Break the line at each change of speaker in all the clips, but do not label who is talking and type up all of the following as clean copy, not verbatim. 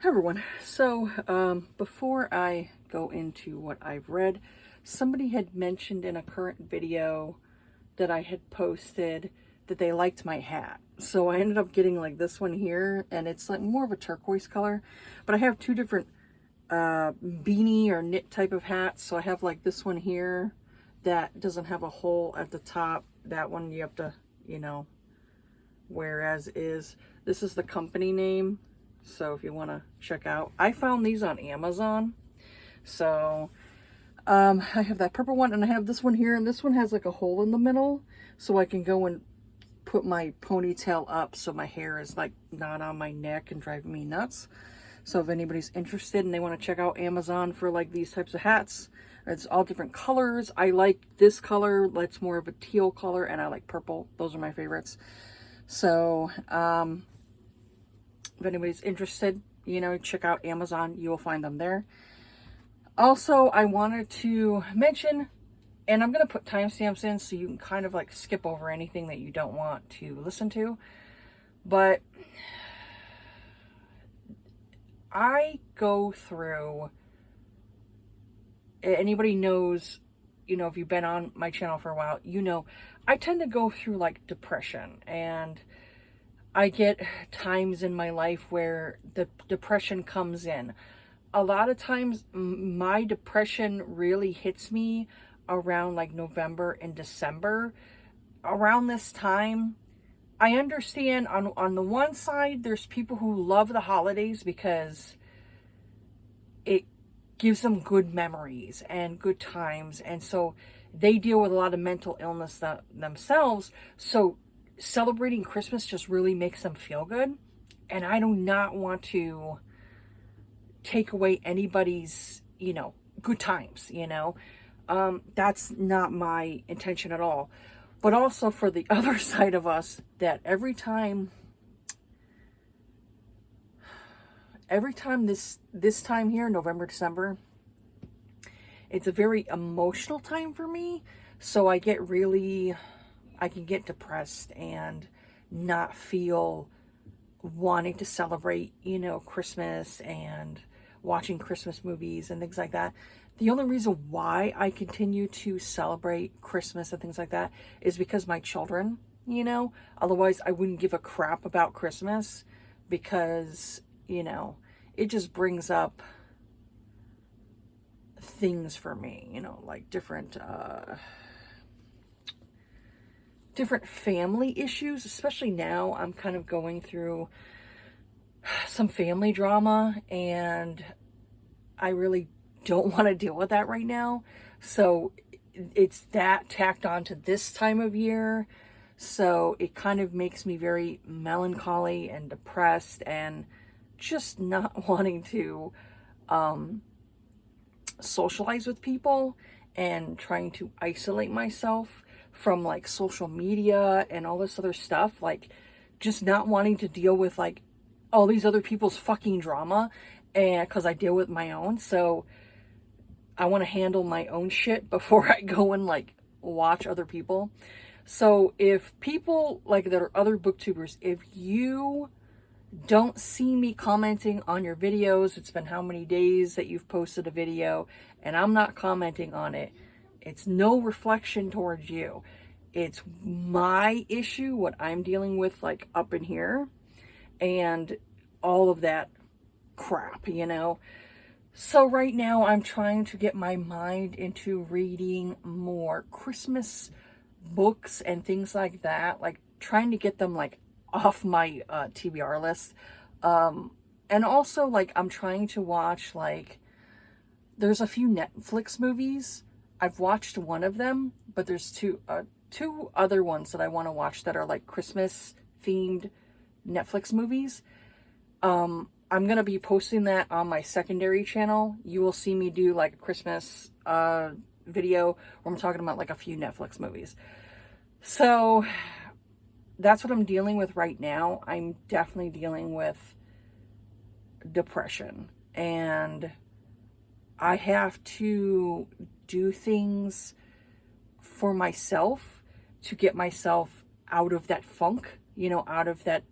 Hi everyone. So before I go into what I've read, somebody had mentioned in a current video that I had posted that they liked my hat. So I ended up getting like this one here, and it's like more of a turquoise color, but I have two different beanie or knit type of hats. So I have like this one here that doesn't have a hole at the top. That one you have to, wear as is. This is the company name. So if you want to check out, I found these on Amazon. So I have that purple one, and I have this one here, and this one has like a hole in the middle, so I can go and put my ponytail up so my hair is like not on my neck and driving me nuts. So if anybody's interested and they want to check out Amazon for like these types of hats, it's all different colors. I like this color, that's more of a teal color, and I like purple. Those are my favorites. So if anybody's interested, check out Amazon. You will find them there. Also, I wanted to mention, and I'm going to put timestamps in so you can kind of like skip over anything that you don't want to listen to. But I go through, anybody knows, if you've been on my channel for a while, I tend to go through like depression, and I get times in my life where the depression comes in. A lot of times my depression really hits me around like November and December. Around this time, I understand on the one side, there's people who love the holidays because it gives them good memories and good times. And so they deal with a lot of mental illness themselves. So celebrating Christmas just really makes them feel good. And I do not want to take away anybody's, good times, that's not my intention at all. But also for the other side of us, that every time this time here, November, December, it's a very emotional time for me. So I can get depressed and not feel wanting to celebrate, Christmas and watching Christmas movies and things like that. The only reason why I continue to celebrate Christmas and things like that is because my children, otherwise I wouldn't give a crap about Christmas, because, it just brings up things for me, like different family issues. Especially now, I'm kind of going through some family drama, and I really don't want to deal with that right now. So it's that tacked on to this time of year. So it kind of makes me very melancholy and depressed, and just not wanting to socialize with people, and trying to isolate myself from like social media and all this other stuff, like just not wanting to deal with like all these other people's fucking drama, and because I deal with my own. So I want to handle my own shit before I go and like watch other people. So if people like that are other booktubers, if you don't see me commenting on your videos, it's been how many days that you've posted a video and I'm not commenting on it, it's no reflection towards you. It's my issue, what I'm dealing with like up in here, and all of that crap, So right now I'm trying to get my mind into reading more Christmas books and things like that, like trying to get them like off my TBR list. And also like I'm trying to watch, like there's a few Netflix movies. I've watched one of them, but there's two other ones that I want to watch that are like Christmas themed Netflix movies. I'm going to be posting that on my secondary channel. You will see me do like a Christmas video where I'm talking about like a few Netflix movies. So that's what I'm dealing with right now. I'm definitely dealing with depression, and I have to do things for myself to get myself out of that funk, out of that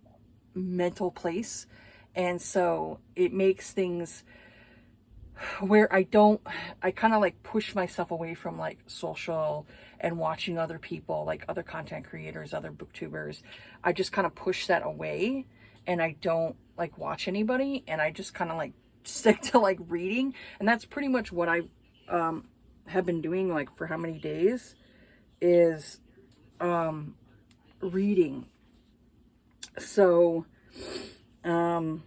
mental place. And so it makes things where I kind of like push myself away from like social and watching other people, like other content creators, other booktubers. I just kind of push that away, and I don't like watch anybody, and I just kind of like stick to like reading. And that's pretty much what I have been doing like for how many days is reading. So and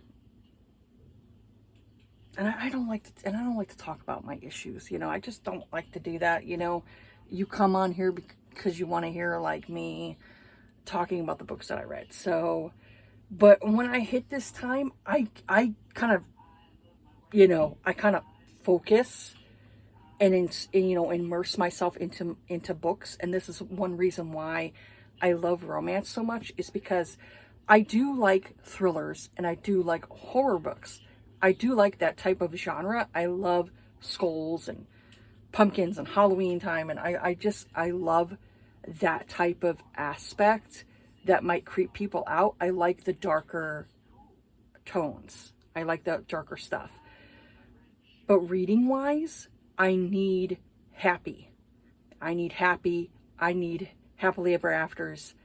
I don't like to talk about my issues, you know. I just don't like to do that, you know. You come on here because you want to hear like me talking about the books that I read. So, but when I hit this time, I kind of, you know, I kind of focus and you know, immerse myself into books. And this is one reason why I love romance so much, is because I do like thrillers and I do like horror books. I do like that type of genre. I love skulls and pumpkins and Halloween time. And I love that type of aspect that might creep people out. I like the darker tones. I like the darker stuff. But reading wise, I need happy. I need happy. I need happily ever afters.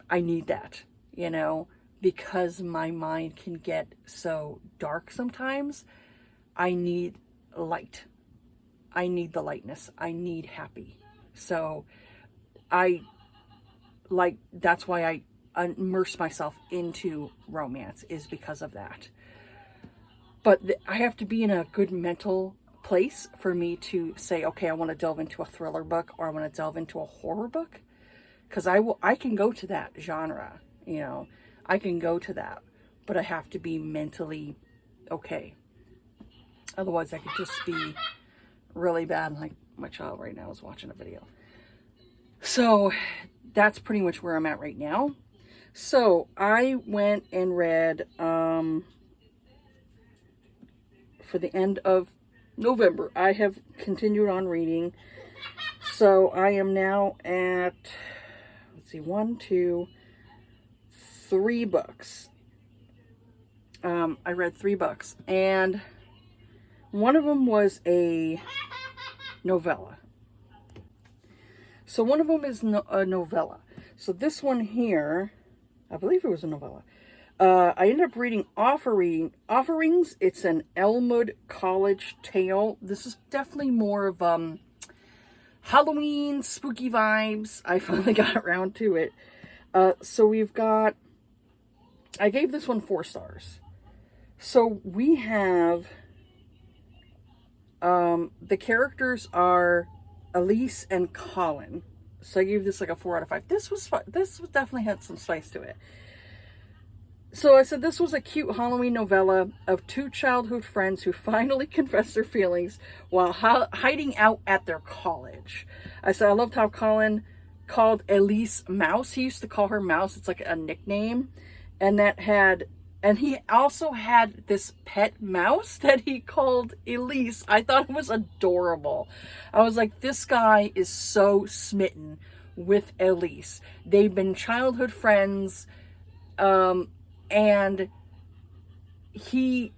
I need that, you know, because my mind can get so dark sometimes. I need light. I need the lightness. I need happy. So that's why I immerse myself into romance, is because of that. But I have to be in a good mental place for me to say, okay, I want to delve into a thriller book, or I want to delve into a horror book, because I can go to that genre, you know, I can go to that, but I have to be mentally okay. Otherwise, I could just be really bad. Like my child right now is watching a video. So that's pretty much where I'm at right now. So I went and read for the end of November. I have continued on reading. So I am now at, let's see, 1, 2, 3 books. I read 3 books, and one of them was a novella. So one of them is a novella. So this one here, I believe it was a novella. I ended up reading Offerings. It's an Elmwood College tale. This is definitely more of Halloween, spooky vibes. I finally got around to it. So we've got, I gave this one 4 stars. So we have, the characters are Elise and Colin. So I gave this like a 4 out of 5. This definitely had some spice to it. So I said this was a cute Halloween novella of 2 childhood friends who finally confess their feelings while hiding out at their college. I said I loved how Colin called Elise Mouse. He used to call her Mouse. It's like a nickname. And he also had this pet mouse that he called Elise. I thought it was adorable. I was like, this guy is so smitten with Elise. They've been childhood friends, and he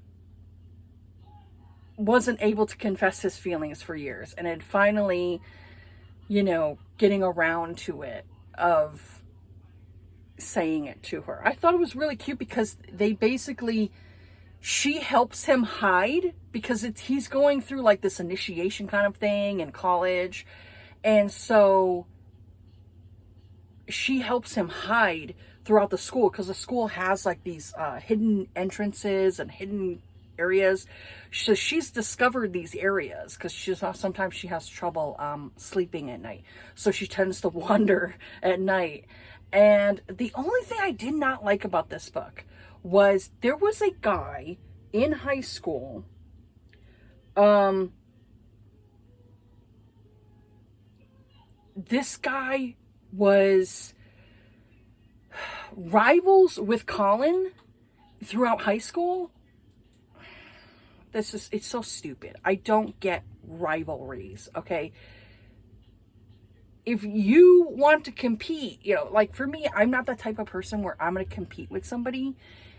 wasn't able to confess his feelings for years, and had finally, you know, getting around to it, of saying it to her. I thought it was really cute because she helps him hide, because he's going through like this initiation kind of thing in college, and so she helps him hide throughout the school, because the school has like these hidden entrances and hidden areas. So she's discovered these areas because sometimes she has trouble sleeping at night, so she tends to wander at night. And the only thing I did not like about this book was there was a guy in high school, this guy was rivals with Colin throughout high school. It's so stupid. I don't get rivalries, okay? If you want to compete, you know, like for me, I'm not that type of person where I'm going to compete with somebody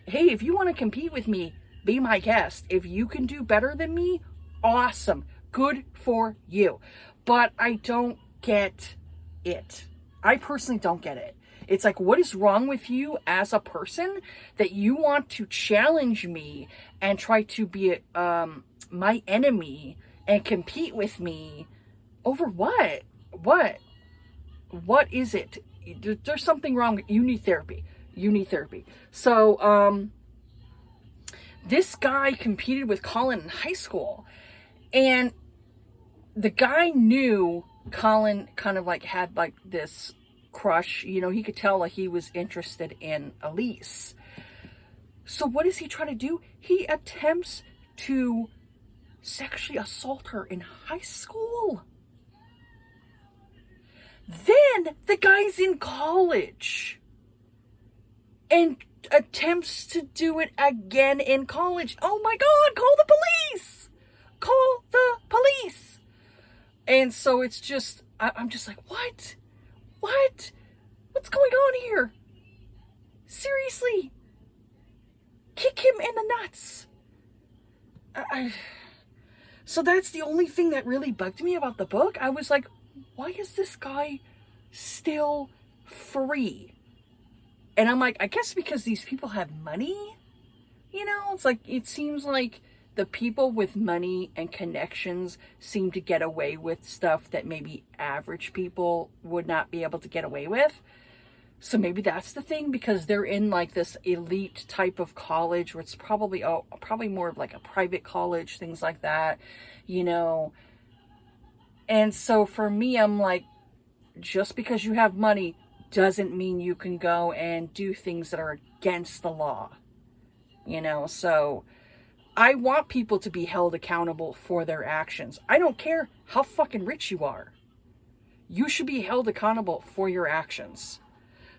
hey, if you want to compete with me, be my guest. If you can do better than me, awesome. Good for you. But I don't get it. I personally don't get it. It's like, what is wrong with you as a person that you want to challenge me and try to be my enemy and compete with me over what? What is it? There's something wrong. You need therapy. You need therapy. So, this guy competed with Colin in high school, and the guy knew Colin kind of like had like this crush. You know, he could tell like he was interested in Elise. So what does he try to do? He attempts to sexually assault her in high school. Then the guy's in college and attempts to do it again in college. Oh my God, call the police! Call the police! And so it's just, I'm just like, what? What? What's going on here? Seriously? Kick him in the nuts. So that's the only thing that really bugged me about the book. I was like, why is this guy still free? And I'm like, I guess because these people have money. You know, it's like, it seems like the people with money and connections seem to get away with stuff that maybe average people would not be able to get away with. So maybe that's the thing, because they're in like this elite type of college where it's probably more of like a private college, things like that, you know. And so for me, I'm like, just because you have money doesn't mean you can go and do things that are against the law, you know. So I want people to be held accountable for their actions. I don't care how fucking rich you are. You should be held accountable for your actions.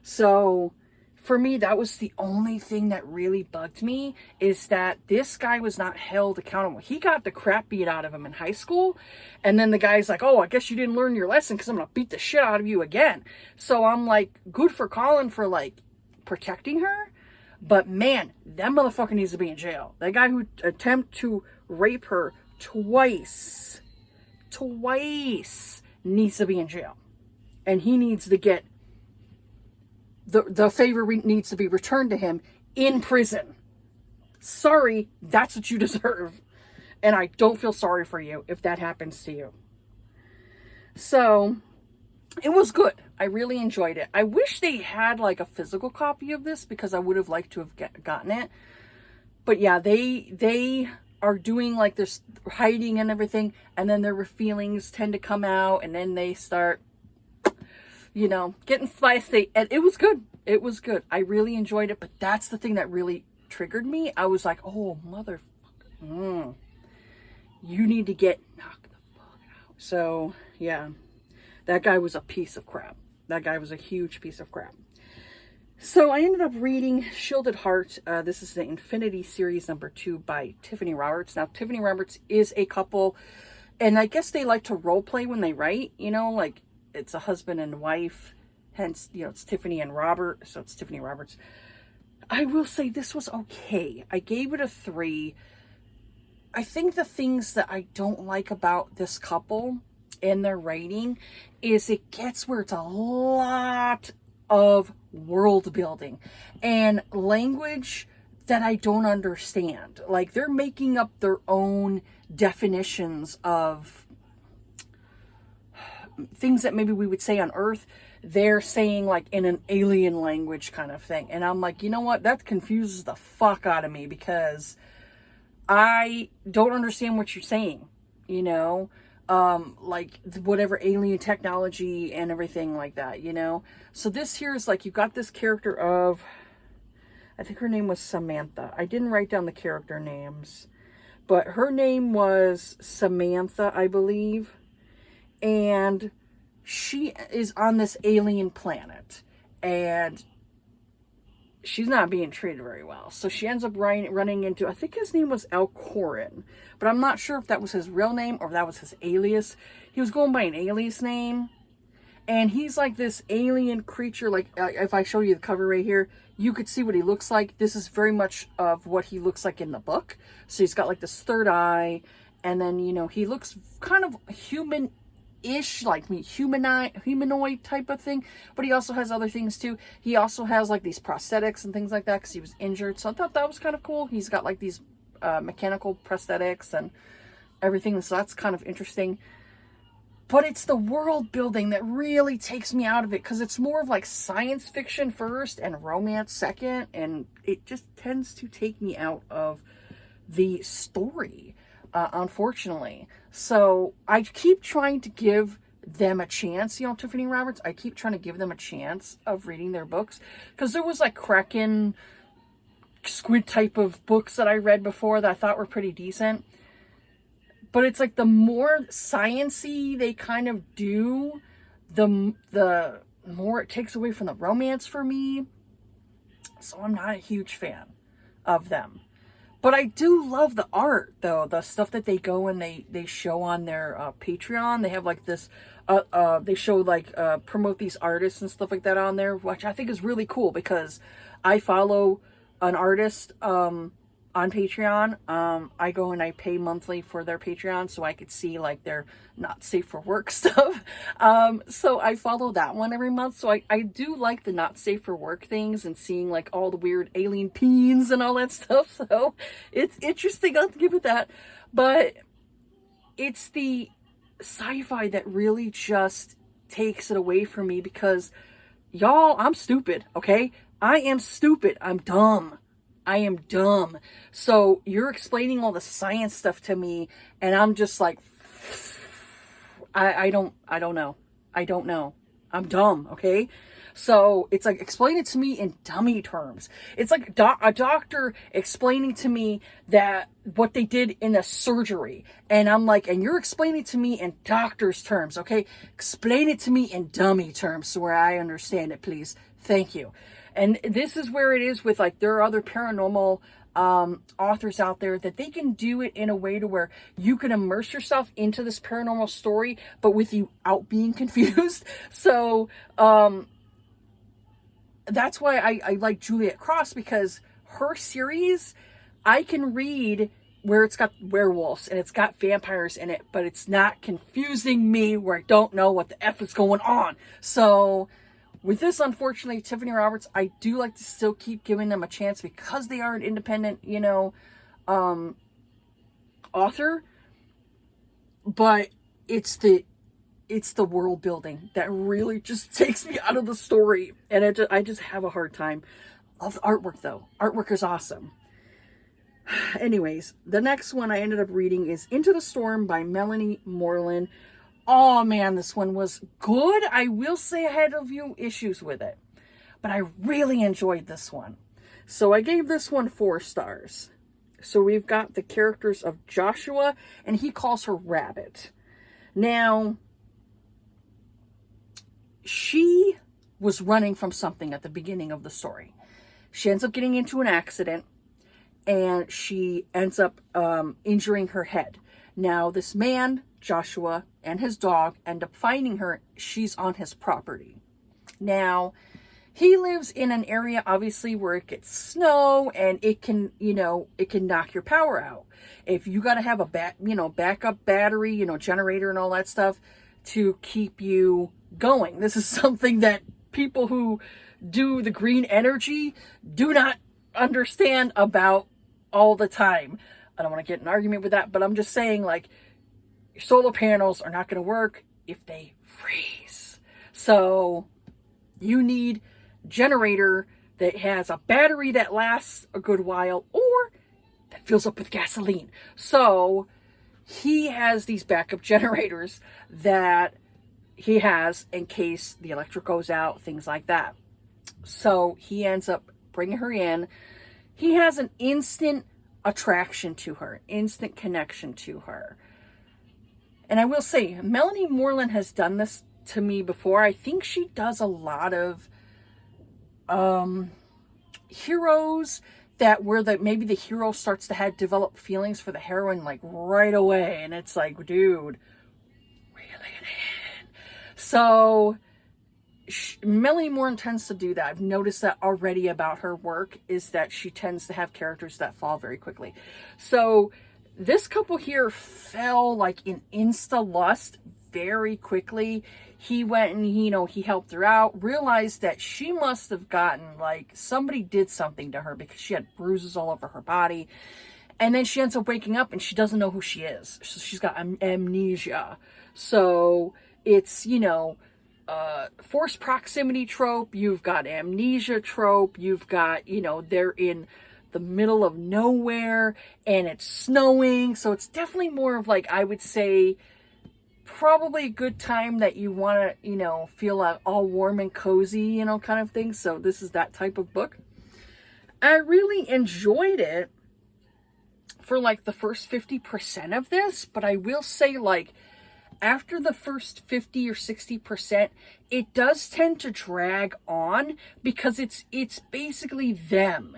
So for me, that was the only thing that really bugged me, is that this guy was not held accountable. He got the crap beat out of him in high school. And then the guy's like, oh, I guess you didn't learn your lesson because I'm going to beat the shit out of you again. So I'm like, good for Colin for like protecting her. But man, that motherfucker needs to be in jail. That guy who attempted to rape her twice needs to be in jail. And he needs to get the favor needs to be returned to him in prison. Sorry, that's what you deserve. And I don't feel sorry for you if that happens to you. So, it was good. I really enjoyed it. I wish they had like a physical copy of this, because I would have liked to have gotten it. But yeah, they are doing like this hiding and everything, and then their feelings tend to come out, and then they start, you know, getting spicy. And it was good. It was good. I really enjoyed it. But that's the thing that really triggered me. I was like, oh, motherfucker. You need to get knocked the fuck out. So, yeah. That guy was a piece of crap. That guy was a huge piece of crap. So I ended up reading Shielded Heart. This is the Infinity Series #2 by Tiffany Roberts. Now, Tiffany Roberts is a couple, and I guess they like to role play when they write, you know, like it's a husband and wife. Hence, you know, it's Tiffany and Robert, so it's Tiffany Roberts. I will say this was okay. I gave it a 3. I think the things that I don't like about this couple in their writing is it gets where it's a lot of world building and language that I don't understand. Like, they're making up their own definitions of things that maybe we would say on Earth. They're saying like in an alien language kind of thing. And I'm like, you know what? That confuses the fuck out of me, because I don't understand what you're saying, you know? Like whatever alien technology and everything like that, you know? So this here is like, you've got this character of, I think her name was Samantha. I didn't write down the character names, but her name was Samantha, I believe. And she is on this alien planet, and she's not being treated very well. So she ends up running into, I think his name was Alcorin, but I'm not sure if that was his real name or if that was his alias. He was going by an alias name, and he's like this alien creature. Like, if I show you the cover right here, you could see what he looks like. This is very much of what he looks like in the book. So he's got like this third eye, and then, you know, he looks kind of human-ish, like me, humanoid type of thing, but he also has other things too. He also has like these prosthetics and things like that because he was injured. So I thought that was kind of cool. He's got like these mechanical prosthetics and everything, so that's kind of interesting. But it's the world building that really takes me out of it, because it's more of like science fiction first and romance second, and it just tends to take me out of the story, unfortunately. So I keep trying to give them a chance, you know, Tiffany Roberts. I keep trying to give them a chance of reading their books, because there was like Kraken, squid type of books that I read before that I thought were pretty decent. But it's like the more science-y they kind of do, the more it takes away from the romance for me. So I'm not a huge fan of them. But I do love the art, though. The stuff that they go and they show on their Patreon. They have like this, they show like, promote these artists and stuff like that on there, which I think is really cool, because I follow an artist, on Patreon. I go and I pay monthly for their Patreon so I could see like their not safe for work stuff. So I follow that one every month. So I do like the not safe for work things and seeing like all the weird alien peens and all that stuff. So it's interesting. I'll give it that. But it's the sci-fi that really just takes it away from me, because y'all, I'm stupid. Okay. I am stupid. I'm dumb. I am dumb. So you're explaining all the science stuff to me, and I'm just like, I don't know. I don't know. I'm dumb, okay? So it's like, explain it to me in dummy terms. It's like a doctor explaining to me that what they did in a surgery. And I'm like, and you're explaining it to me in doctor's terms, okay? Explain it to me in dummy terms so where I understand it, please. Thank you. And this is where it is with like, there are other paranormal authors out there that they can do it in a way to where you can immerse yourself into this paranormal story, but without being confused. So that's why I like Juliet Cross, because her series, I can read where it's got werewolves and it's got vampires in it, but it's not confusing me where I don't know what the F is going on. So with this, unfortunately, Tiffany Roberts, I do like to still keep giving them a chance, because they are an independent, you know, author. But it's the world building that really just takes me out of the story, and I just have a hard time. Love the artwork, though. Artwork is awesome. Anyways, the next one I ended up reading is Into the Storm by Melanie Moreland. Oh man, this one was good. I will say I had a few issues with it, but I really enjoyed this one. So I gave this one 4 stars. So we've got the characters of Joshua, and he calls her Rabbit. Now, she was running from something at the beginning of the story. She ends up getting into an accident, and she ends up injuring her head. Now, this man, Joshua, and his dog end up finding her. She's on his property. Now, he lives in an area, obviously, where it gets snow, and it can, you know, it can knock your power out. If you got to have a backup battery, you know, generator and all that stuff to keep you going. This is something that people who do the green energy do not understand about all the time. I don't want to get in an argument with that, but I'm just saying, like, your solar panels are not going to work if they freeze. So you need a generator that has a battery that lasts a good while, or that fills up with gasoline. So he has these backup generators that he has in case the electric goes out, things like that. So he ends up bringing her in. He has an instant attraction to her, instant connection to her. And I will say, Melanie Moreland has done this to me before. I think she does a lot of heroes that where maybe the hero starts to develop feelings for the heroine like right away, and it's like, dude, reel it in. So Melanie Moore tends to do that. I've noticed that already about her work, is that she tends to have characters that fall very quickly. So this couple here fell like in insta lust very quickly. He went and, he helped her out, realized that she must have gotten, like, somebody did something to her because she had bruises all over her body. And then she ends up waking up and she doesn't know who she is. So she's got amnesia. So it's, forced proximity trope. You've got amnesia trope. You've got, they're in the middle of nowhere and it's snowing. So it's definitely more of, like, I would say, probably a good time that you want to, feel all warm and cozy, kind of thing. So this is that type of book. I really enjoyed it for like the first 50% of this, but I will say, like, after the first 50 or 60%, it does tend to drag on because it's basically them,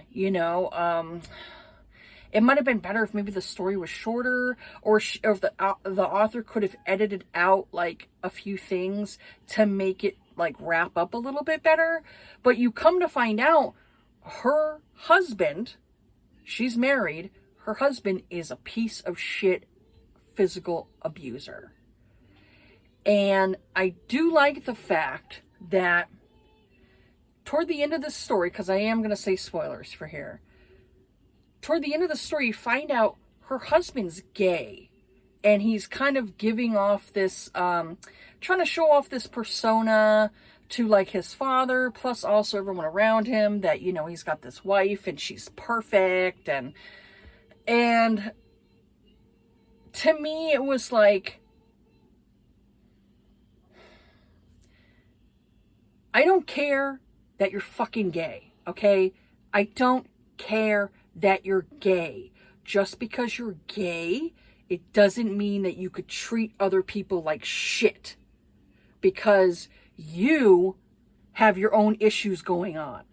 It might have been better if maybe the story was shorter, or if the author could have edited out like a few things to make it like wrap up a little bit better. But you come to find out her husband, she's married, her husband is a piece of shit physical abuser. And I do like the fact that toward the end of this story, because I am going to say spoilers for here, toward the end of the story, you find out her husband's gay. And he's kind of giving off this, trying to show off this persona to like his father, plus also everyone around him, that, he's got this wife and she's perfect. And to me, it was like, I don't care that you're fucking gay, okay? I don't care that you're gay. Just because you're gay, it doesn't mean that you could treat other people like shit, because you have your own issues going on.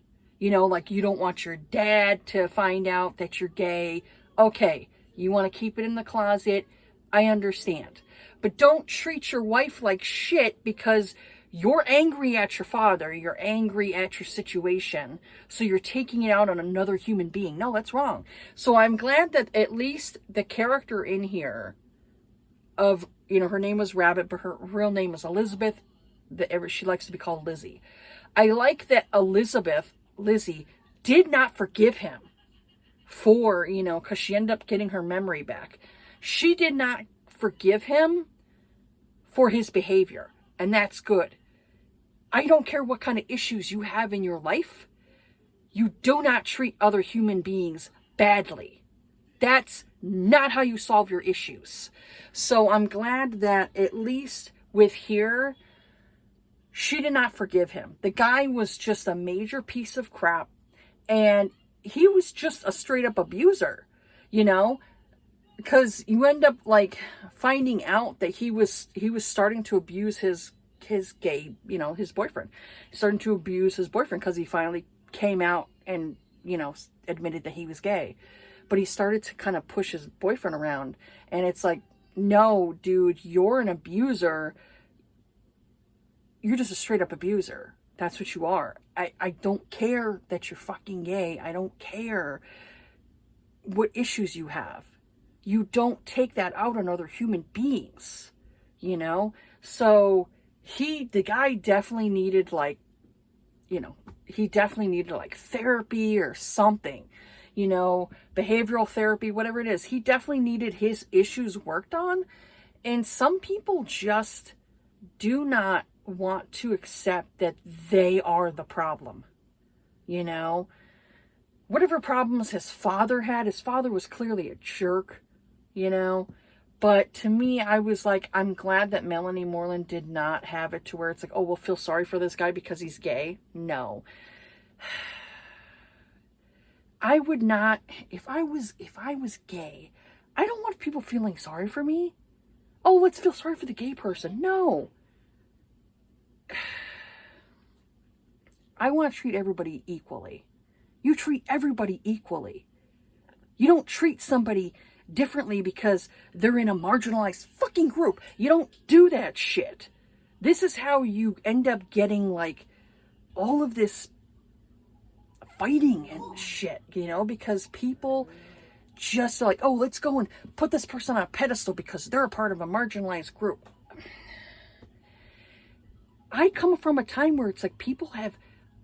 Like, you don't want your dad to find out that you're gay. Okay, you want to keep it in the closet. I understand. But don't treat your wife like shit because you're angry at your father, you're angry at your situation, so you're taking it out on another human being. No, that's wrong. So I'm glad that at least the character in here of, her name was Rabbit, but her real name is Elizabeth. She likes to be called Lizzie. I like that Lizzie, did not forgive him for, because she ended up getting her memory back. She did not forgive him for his behavior, and that's good. I don't care what kind of issues you have in your life. You do not treat other human beings badly. That's not how you solve your issues. So I'm glad that at least with here, she did not forgive him. The guy was just a major piece of crap, and he was just a straight up abuser, because you end up like finding out that he was starting to abuse his gay, his boyfriend. Starting to abuse his boyfriend because he finally came out and, admitted that he was gay. But he started to kind of push his boyfriend around. And it's like, no, dude, you're an abuser. You're just a straight up abuser. That's what you are. I don't care that you're fucking gay. I don't care what issues you have. You don't take that out on other human beings, So the guy definitely needed like therapy or something, behavioral therapy, whatever it is. He definitely needed his issues worked on. And some people just do not want to accept that they are the problem, whatever problems his father had. His father was clearly a jerk, But to me, I was like, I'm glad that Melanie Moreland did not have it to where it's like, oh, we'll feel sorry for this guy because he's gay. No. I would not, if I was gay, I don't want people feeling sorry for me. Oh, let's feel sorry for the gay person. No. I want to treat everybody equally. You treat everybody equally. You don't treat somebody differently because they're in a marginalized fucking group. You don't do that shit. this is how you end up getting like all of this fighting and shit, you know, because people just like, oh, let's go and put this person on a pedestal because they're a part of a marginalized group. I come from a time where it's like people have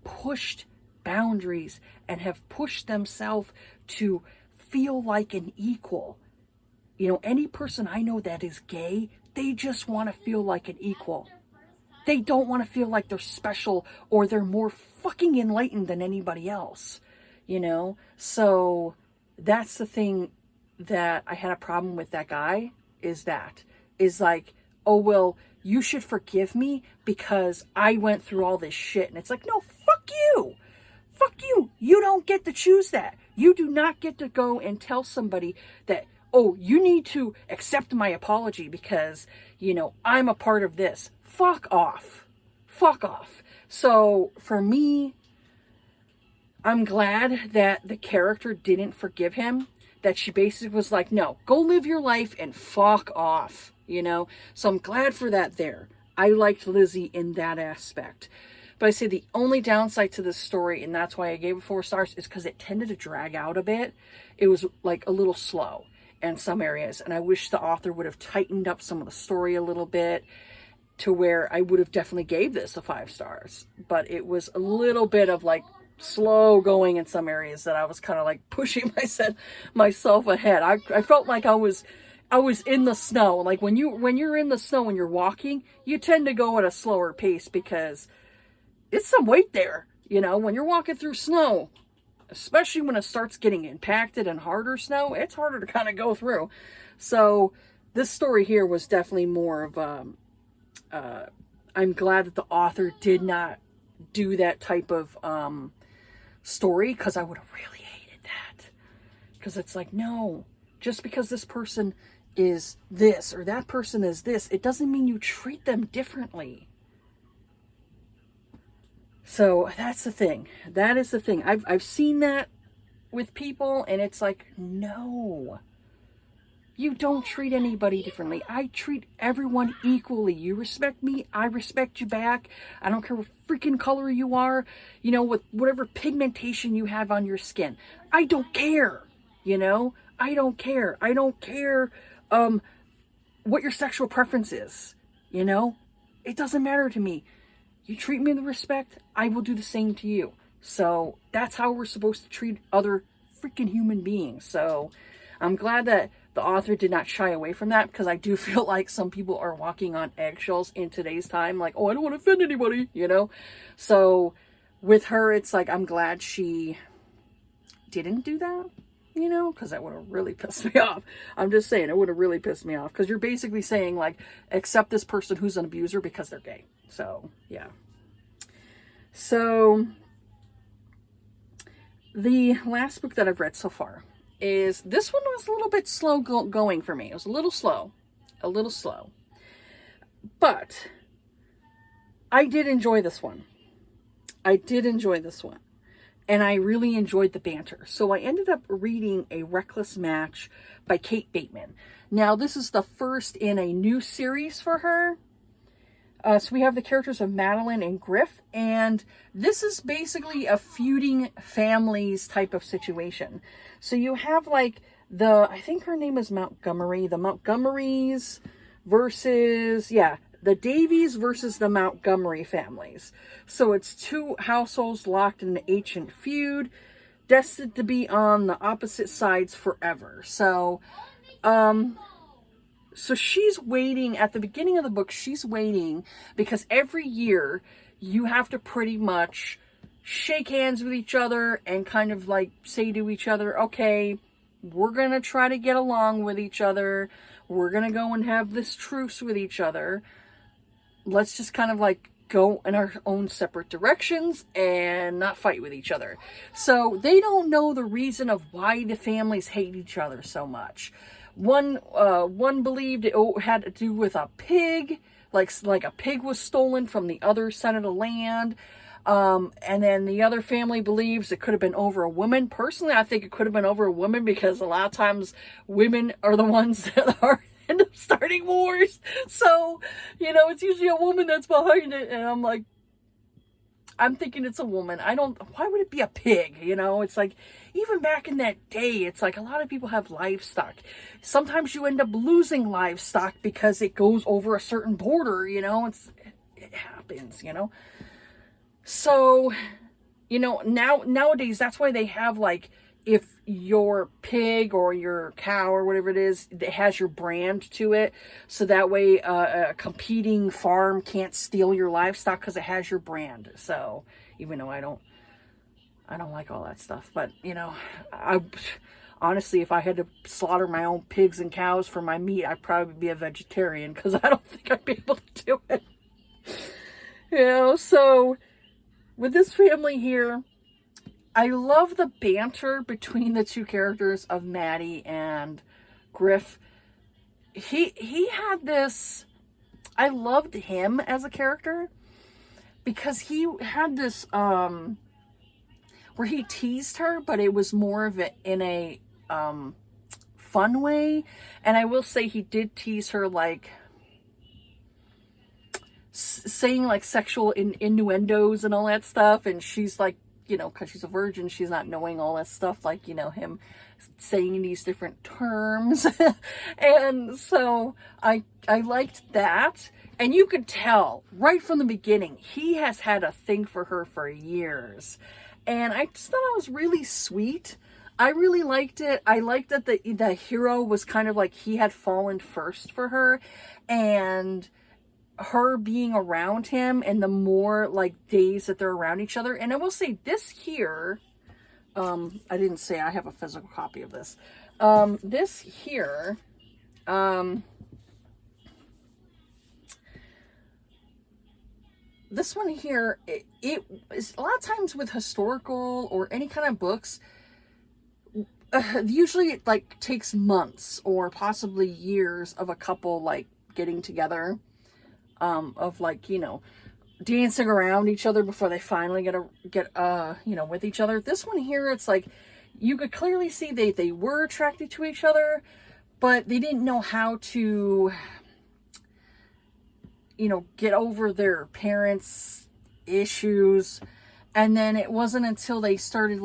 pushed boundaries and have pushed themselves to feel like an equal. You know, any person I know that is gay, they just want to feel like an equal. They don't want to feel like they're special or they're more fucking enlightened than anybody else, you know? So that's the thing that I had a problem with that guy is like, oh, well, you should forgive me because I went through all this shit. And it's like, no, fuck you. Fuck you. You don't get to choose that. You do not get to go and tell somebody that, oh, you need to accept my apology because, you know, I'm a part of this. Fuck off. Fuck off. So for me, I'm glad that the character didn't forgive him. That she basically was like, no, go live your life and fuck off, you know? So I'm glad for that there. I liked Lizzie in that aspect. But I say the only downside to this story, and that's why I gave it 4 stars, is because it tended to drag out a bit. It was like a little slow in some areas. And I wish the author would have tightened up some of the story a little bit to where I would have definitely gave this a 5 stars. But it was a little bit of like slow going in some areas that I was kind of like pushing myself ahead. I felt like I was in the snow. Like when you're in the snow and you're walking, you tend to go at a slower pace because it's some weight there, you know, when you're walking through snow, especially when it starts getting impacted and harder snow, it's harder to kind of go through. So this story here was definitely more of I'm glad that the author did not do that type of story, because I would have really hated that. Because it's like, no, just because this person is this or that person is this, it doesn't mean you treat them differently. So that's the thing. That is the thing. I've seen that with people, and it's like, no. You don't treat anybody differently. I treat everyone equally. You respect me, I respect you back. I don't care what freaking color you are, you know, with whatever pigmentation you have on your skin. I don't care, you know? I don't care. I don't care what your sexual preference is, you know? It doesn't matter to me. You treat me with respect, I will do the same to you. So that's how we're supposed to treat other freaking human beings. So I'm glad that the author did not shy away from that, because I do feel like some people are walking on eggshells in today's time. Like, oh, I don't want to offend anybody, you know? So with her, it's like, I'm glad she didn't do that, you know? Because that would have really pissed me off. I'm just saying, it would have really pissed me off. Because you're basically saying, like, accept this person who's an abuser because they're gay. So, yeah. So, the last book that I've read so far is, this one was a little bit slow going for me. It was a little slow. But I did enjoy this one. And I really enjoyed the banter. So I ended up reading A Reckless Match by Kate Bateman. Now, this is the first in a new series for her. So we have the characters of Madeline and Griff, and this is basically a feuding families type of situation. So you have like I think her name is Montgomery, the Montgomerys versus, the Davies versus the Montgomery families. So it's 2 households locked in an ancient feud, destined to be on the opposite sides forever. So, so she's waiting, at the beginning of the book, she's waiting because every year you have to pretty much shake hands with each other and kind of like say to each other, okay, we're going to try to get along with each other. We're going to go and have this truce with each other. Let's just kind of like go in our own separate directions and not fight with each other. So they don't know the reason of why the families hate each other so much. One believed it had to do with a pig, like a pig was stolen from the other side of the land. And then the other family believes it could have been over a woman. Personally, I think it could have been over a woman, because a lot of times women are the ones that are end up starting wars. So, it's usually a woman that's behind it. And I'm thinking it's a woman. Why would it be a pig? It's like, even back in that day, it's like a lot of people have livestock. Sometimes you end up losing livestock because it goes over a certain border, it happens, So, nowadays, that's why they have like, if your pig or your cow or whatever it is, it has your brand to it. So that way a competing farm can't steal your livestock because it has your brand. So even though I don't like all that stuff, but I honestly, if I had to slaughter my own pigs and cows for my meat, I'd probably be a vegetarian because I don't think I'd be able to do it. So with this family here, I love the banter between the two characters of Maddie and Griff. He had this, I loved him as a character because he had this, where he teased her, but it was more of it in a, fun way. And I will say he did tease her, like, saying like sexual innuendos and all that stuff. And she's like, because she's a virgin, she's not knowing all that stuff, like, him saying these different terms. And so I liked that. And you could tell right from the beginning, he has had a thing for her for years. And I just thought it was really sweet. I really liked it. I liked that the hero was kind of like he had fallen first for her. And her being around him and the more like days that they're around each other. And I will say this here, I didn't say I have a physical copy of this. This here, this one here, it is a lot of times with historical or any kind of books, usually it like takes months or possibly years of a couple like getting together. Of like, dancing around each other before they finally get with each other. This one here, it's like, you could clearly see they were attracted to each other, but they didn't know how to, get over their parents' issues. And then it wasn't until they started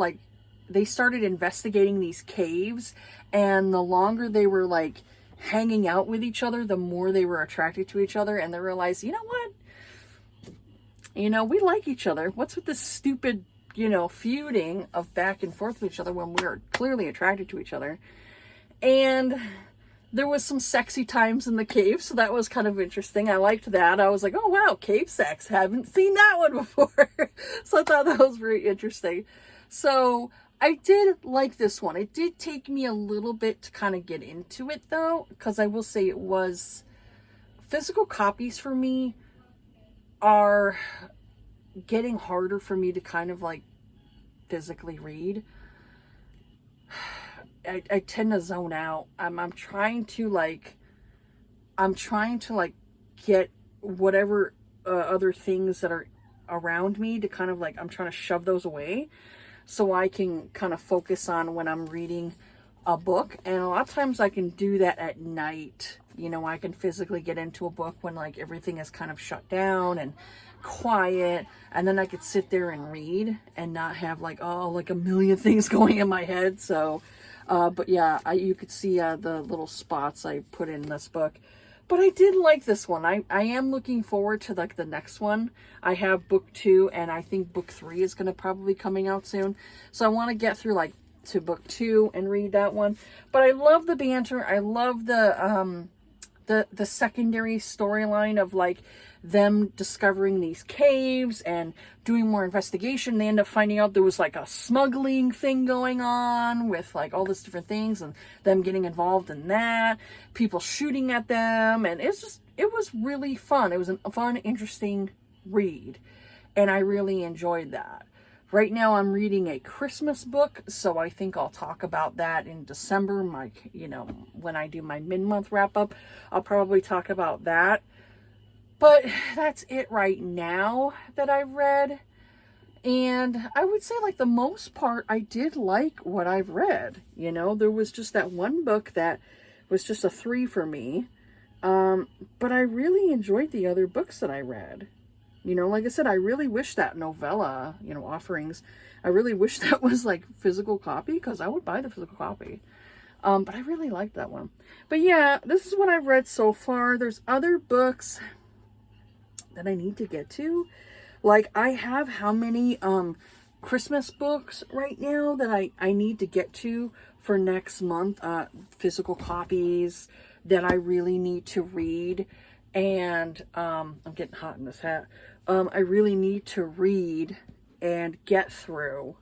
investigating these caves, and the longer they were like hanging out with each other, the more they were attracted to each other, and they realized, you know what? We like each other. What's with this stupid, feuding of back and forth with each other when we're clearly attracted to each other? And there was some sexy times in the cave, so that was kind of interesting. I liked that. I was like, oh wow, cave sex. Haven't seen that one before. So I thought that was very interesting. So I did like this one. It did take me a little bit to kind of get into it though, because I will say it was, physical copies for me are getting harder for me to kind of like physically read. I tend to zone out. I'm trying to get whatever other things that are around me to kind of like, I'm trying to shove those away so I can kind of focus on when I'm reading a book. And a lot of times I can do that at night. I can physically get into a book when like everything is kind of shut down and quiet, and then I could sit there and read and not have like a million things going in my head. So but yeah, you could see the little spots I put in this book. But I did like this one. I am looking forward to like the next one. I have book 2, and I think book 3 is going to probably coming out soon. So I want to get through like to book 2 and read that one. But I love the banter. I love the secondary storyline of like them discovering these caves and doing more investigation. They end up finding out there was like a smuggling thing going on with like all these different things, and them getting involved in that, people shooting at them, and it was really fun. It was a fun, interesting read, and I really enjoyed that. Right now I'm reading a Christmas book, so I think I'll talk about that in December. When I do my mid-month wrap-up, I'll probably talk about that. But that's it right now that I've read. And I would say, like, the most part, I did like what I've read. There was just that one book that was just a 3 for me. But I really enjoyed the other books that I read. You know, like I said, I really wish that novella, you know, Offerings, I really wish that was like physical copy, because I would buy the physical copy. But I really liked that one. But yeah, this is what I've read so far. There's other books that I need to get to. Like, I have how many Christmas books right now that I need to get to for next month, physical copies that I really need to read. And I'm getting hot in this hat. I really need to read and get through.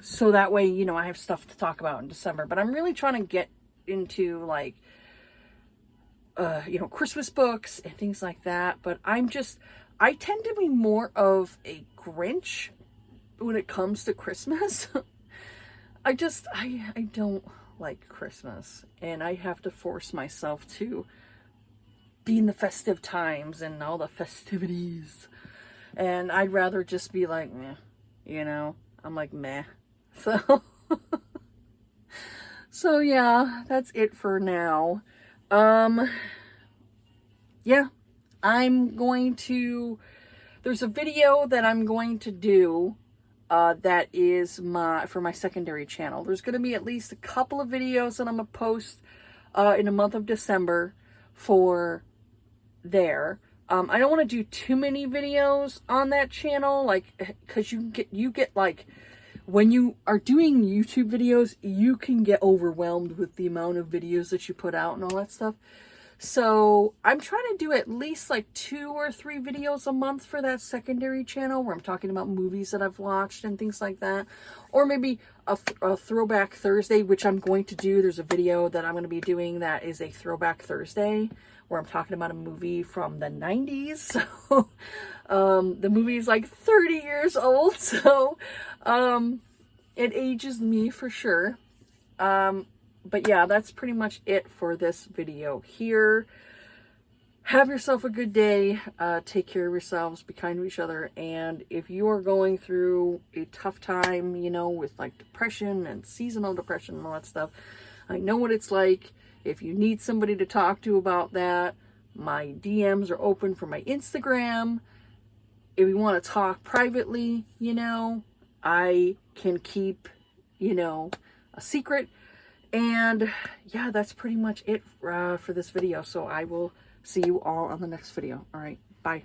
So that way, you know, I have stuff to talk about in December. But I'm really trying to get into, like, you know, Christmas books and things like that. But I tend to be more of a Grinch when it comes to Christmas. I don't like Christmas, and I have to force myself to be in the festive times and all the festivities. And I'd rather just be like, meh, you know, I'm like, meh. So, so yeah, that's it for now. Yeah, there's a video that I'm going to do, that is for my secondary channel. There's going to be at least a couple of videos that I'm going to post, in the month of December for there. I don't want to do too many videos on that channel, like, because you get like, when you are doing YouTube videos, you can get overwhelmed with the amount of videos that you put out and all that stuff. So I'm trying to do at least like 2 or 3 videos a month for that secondary channel, where I'm talking about movies that I've watched and things like that. Or maybe a Throwback Thursday, which I'm going to do. There's a video that I'm going to be doing that is a Throwback Thursday, where I'm talking about a movie from the 90s. So the movie is like 30 years old. So it ages me for sure. But yeah, that's pretty much it for this video here. Have yourself a good day. Take care of yourselves. Be kind to each other. And if you are going through a tough time, you know, with like depression and seasonal depression and all that stuff, I know what it's like. If you need somebody to talk to about that, my DMs are open for my Instagram. If you want to talk privately, you know, I can keep, you know, a secret. And yeah, that's pretty much it for this video. So I will see you all on the next video. All right, bye.